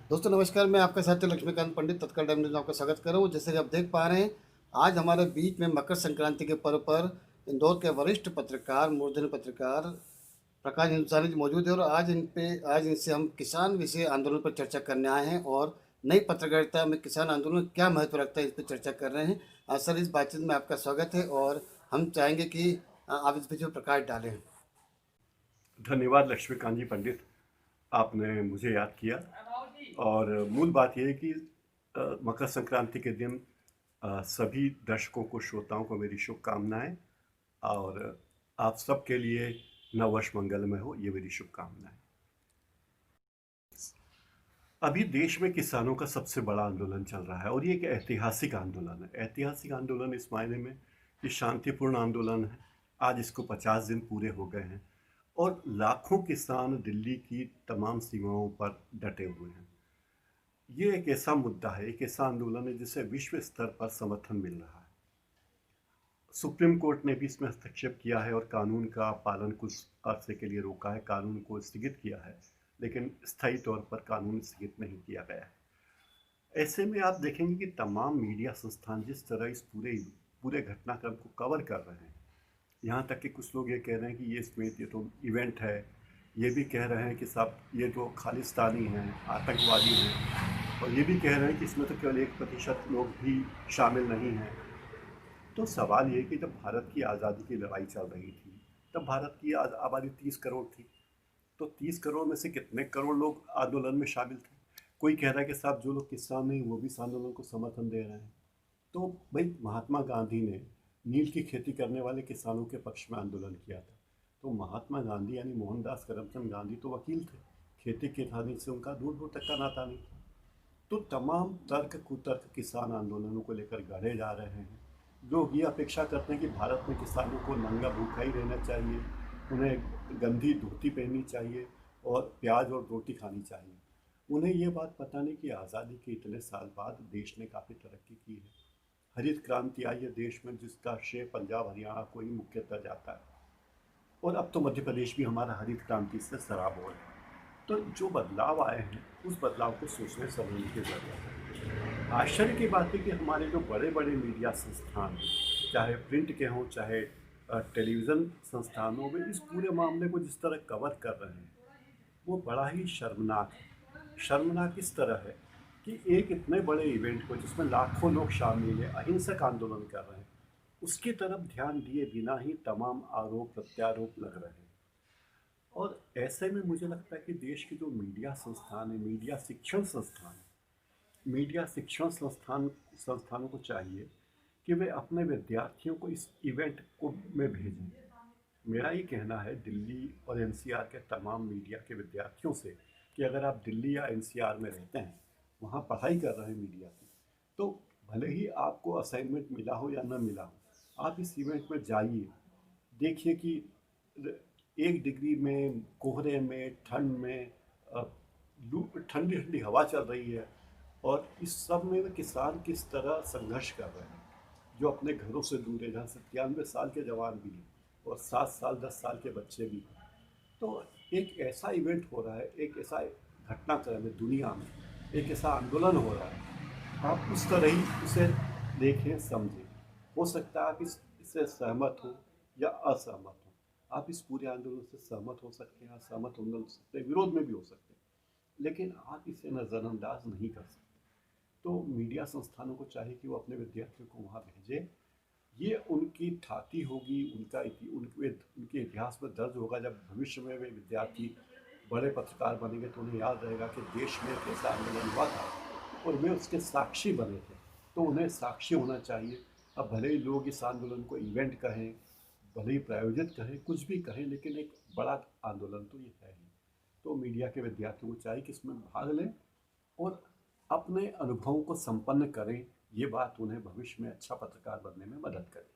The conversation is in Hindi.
दोस्तों नमस्कार, मैं आपका साथी लक्ष्मीकांत पंडित तत्काल टाइम न्यूज़ में आपका स्वागत कर रहा हूँ। जैसे कि आप देख पा रहे हैं, आज हमारे बीच में मकर संक्रांति के पर्व पर इंदौर के वरिष्ठ पत्रकार, मूर्धन्य पत्रकार प्रकाश हिंदुस्तानी जी मौजूद है और आज इनसे हम किसान विषय आंदोलन पर चर्चा करने आए हैं और नई पत्रकारिता में किसान आंदोलन क्या महत्व रखता है, इस पर चर्चा कर रहे हैं। सर, इस बातचीत में आपका स्वागत है और हम चाहेंगे कि आप इस विषय पर प्रकाश डालें। धन्यवाद लक्ष्मीकांत जी पंडित, आपने मुझे याद किया। और मूल बात यह है कि मकर संक्रांति के दिन सभी दर्शकों को, श्रोताओं को मेरी शुभकामनाएं। और आप सबके लिए नववर्ष मंगलमय हो, ये मेरी शुभकामनाएं। अभी देश में किसानों का सबसे बड़ा आंदोलन चल रहा है और ये एक ऐतिहासिक आंदोलन है। ऐतिहासिक आंदोलन इस मायने में कि शांतिपूर्ण आंदोलन है। आज इसको 50 दिन पूरे हो गए हैं और लाखों किसान दिल्ली की तमाम सीमाओं पर डटे हुए हैं। ये एक ऐसा मुद्दा है, एक ऐसा आंदोलन है जिसे विश्व स्तर पर समर्थन मिल रहा है। सुप्रीम कोर्ट ने भी इसमें हस्तक्षेप किया है और कानून का पालन कुछ अरसे के लिए रोका है, कानून को स्थगित किया है, लेकिन स्थायी तौर पर कानून स्थगित नहीं किया गया है। ऐसे में आप देखेंगे कि तमाम मीडिया संस्थान जिस तरह इस पूरे पूरे घटनाक्रम को कवर कर रहे हैं, यहाँ तक कि कुछ लोग ये कह रहे हैं कि ये तो इवेंट है, ये भी कह रहे हैं कि साहब ये तो खालिस्तानी हैं, आतंकवादी हैं, और ये भी कह रहे हैं कि इसमें तो केवल 1% लोग भी शामिल नहीं हैं। तो सवाल ये कि जब भारत की आज़ादी की लड़ाई चल रही थी, तब भारत की आबादी 30 करोड़ थी। तो 30 करोड़ में से कितने करोड़ लोग आंदोलन में शामिल थे? कोई कह रहा है कि साहब जो लोग किसान नहीं वो भी इस आंदोलन को समर्थन दे रहे हैं। तो भाई, महात्मा गांधी ने नील की खेती करने वाले किसानों के पक्ष में आंदोलन किया था। तो महात्मा गांधी यानी मोहनदास करमचंद गांधी तो वकील थे, खेती किसानी से उनका दूर दूर तक का नाता नहीं था। तो तमाम तर्क कुतर्क किसान आंदोलनों को लेकर गढ़े जा रहे हैं। लोग ये अपेक्षा करते हैं कि भारत में किसानों को नंगा भूखा ही रहना चाहिए, उन्हें गंदी धोती पहननी चाहिए और प्याज और रोटी खानी चाहिए। उन्हें ये बात पता नहीं कि आज़ादी के इतने साल बाद देश ने काफ़ी तरक्की की है। हरित क्रांति आई है देश में, जिसका श्रेय पंजाब हरियाणा को ही मुख्यतः जाता है। और अब तो मध्य प्रदेश भी हमारा हरित क्रांति से सराबोर है। तो जो बदलाव आए हैं, उस बदलाव को सोचने समझने की ज़रूरत है। आश्चर्य की बात है कि हमारे जो बड़े बड़े मीडिया संस्थान हैं, चाहे प्रिंट के हों चाहे टेलीविज़न संस्थान हो, वे इस पूरे मामले को जिस तरह कवर कर रहे हैं, वो बड़ा ही शर्मनाक है। शर्मनाक इस तरह है कि एक इतने बड़े इवेंट को, जिसमें लाखों लोग शामिल हैं, अहिंसक आंदोलन कर रहे हैं, उसकी तरफ ध्यान दिए बिना ही तमाम आरोप प्रत्यारोप लग रहे हैं। और ऐसे में मुझे लगता है कि देश के जो मीडिया संस्थान है, मीडिया शिक्षण संस्थानों को चाहिए कि वे अपने विद्यार्थियों को इस इवेंट को में भेजें। मेरा ये कहना है दिल्ली और एनसीआर के तमाम मीडिया के विद्यार्थियों से कि अगर आप दिल्ली या एनसीआर में रहते हैं, वहाँ पढ़ाई कर रहे हैं मीडिया की, तो भले ही आपको असाइनमेंट मिला हो या न मिला हो, आप इस इवेंट में जाइए। देखिए कि 1 डिग्री में, कोहरे में, ठंड में, ठंडी ठंडी हवा चल रही है, और इस सब में वे किसान किस तरह संघर्ष कर रहे हैं, जो अपने घरों से दूर है, जहाँ 97 साल के जवान भी हैं और 7 साल 10 साल के बच्चे भी हैं। तो एक ऐसा इवेंट हो रहा है, एक ऐसा घटनाक्रम है दुनिया में, एक ऐसा आंदोलन हो रहा है, आप उस तरह ही उसे देखें, समझें। हो सकता है आप इससे सहमत हो या असहमत हो, आप इस पूरे आंदोलन से सहमत हो सकते हैं, असहमत हो सकते हैं, विरोध में भी हो सकते हैं, लेकिन आप इसे नज़रअंदाज नहीं कर सकते। तो मीडिया संस्थानों को चाहिए कि वो अपने विद्यार्थियों को वहाँ भेजें। ये उनकी ठाती होगी, उनके इतिहास में दर्ज होगा। जब भविष्य में वे विद्यार्थी बड़े पत्रकार बनेंगे तो उन्हें याद रहेगा कि देश में एक ऐसा आंदोलन हुआ था और वे उसके साक्षी बने थे। तो उन्हें साक्षी होना चाहिए। अब भले ही लोग इस आंदोलन को इवेंट कहें, भले ही प्रायोजित कहें, कुछ भी कहें, लेकिन एक बड़ा आंदोलन तो ये है ही। तो मीडिया के विद्यार्थियों को चाहिए कि इसमें भाग लें और अपने अनुभवों को संपन्न करें। ये बात उन्हें भविष्य में अच्छा पत्रकार बनने में मदद करे।